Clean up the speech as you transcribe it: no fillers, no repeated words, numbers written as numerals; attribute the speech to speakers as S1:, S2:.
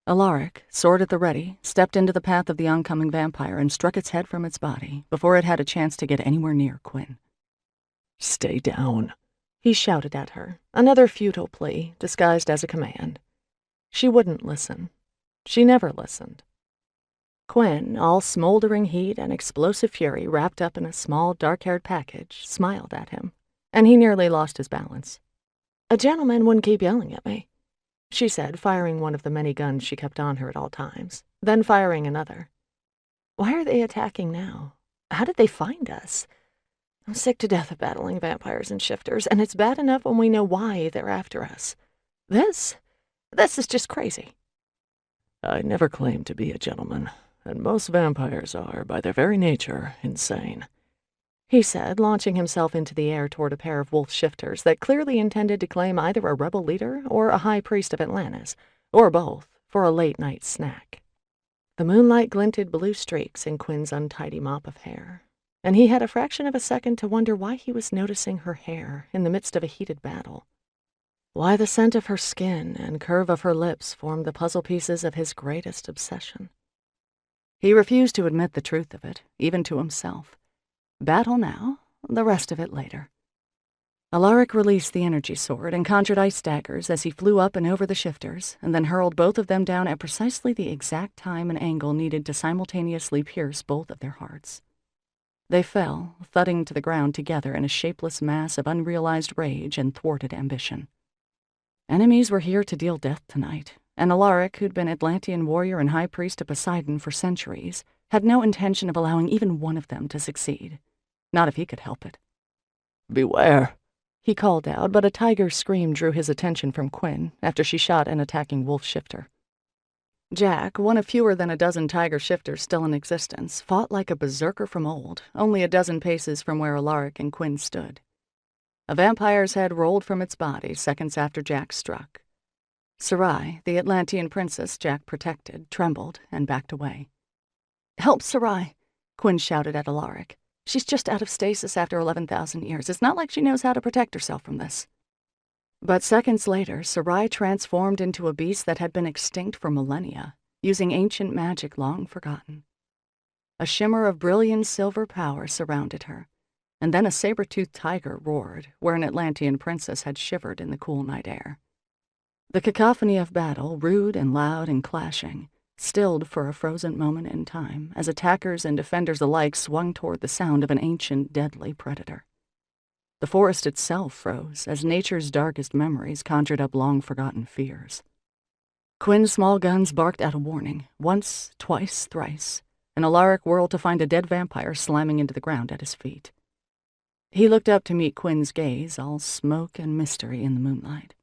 S1: Alaric, sword at the ready, stepped into the path of the oncoming vampire and struck its head from its body before it had a chance to get anywhere near Quinn.
S2: "Stay down," he shouted at her, another futile plea disguised as a command. She wouldn't listen. She never listened. Quinn, all smoldering heat and explosive fury wrapped up in a small, dark-haired package, smiled at him, and he nearly lost his balance. "A gentleman wouldn't keep yelling at me," she said, firing one of the many guns she kept on her at all times, then firing another. "Why are they attacking now? How did they find us? I'm sick to death of battling vampires and shifters, and it's bad enough when we know why they're after us. This is just crazy." "I never claimed to be a gentleman, and most vampires are, by their very nature, insane,"
S1: he said, launching himself into the air toward a pair of wolf shifters that clearly intended to claim either a rebel leader or a high priest of Atlantis, or both, for a late-night snack. The moonlight glinted blue streaks in Quinn's untidy mop of hair, and he had a fraction of a second to wonder why he was noticing her hair in the midst of a heated battle. Why the scent of her skin and curve of her lips formed the puzzle pieces of his greatest obsession. He refused to admit the truth of it, even to himself. Battle now, the rest of it later. Alaric released the energy sword and conjured ice daggers as he flew up and over the shifters, and then hurled both of them down at precisely the exact time and angle needed to simultaneously pierce both of their hearts. They fell, thudding to the ground together in a shapeless mass of unrealized rage and thwarted ambition. Enemies were here to deal death tonight, and Alaric, who'd been Atlantean warrior and high priest to Poseidon for centuries, had no intention of allowing even one of them to succeed. Not if he could help it.
S2: "Beware,"
S1: he called out, but a tiger's scream drew his attention from Quinn after she shot an attacking wolf shifter. Jack, one of fewer than a dozen tiger shifters still in existence, fought like a berserker from old, only a dozen paces from where Alaric and Quinn stood. A vampire's head rolled from its body seconds after Jack struck. Sarai, the Atlantean princess Jack protected, trembled and backed away. "Help Sarai," Quinn shouted at Alaric. "She's just out of stasis after 11,000 years. It's not like she knows how to protect herself from this." But seconds later, Sarai transformed into a beast that had been extinct for millennia, using ancient magic long forgotten. A shimmer of brilliant silver power surrounded her, and then a saber-toothed tiger roared where an Atlantean princess had shivered in the cool night air. The cacophony of battle, rude and loud and clashing, stilled for a frozen moment in time as attackers and defenders alike swung toward the sound of an ancient, deadly predator. The forest itself froze as nature's darkest memories conjured up long-forgotten fears. Quinn's small guns barked out a warning, once, twice, thrice, and Alaric whirled to find a dead vampire slamming into the ground at his feet. He looked up to meet Quinn's gaze, all smoke and mystery in the moonlight.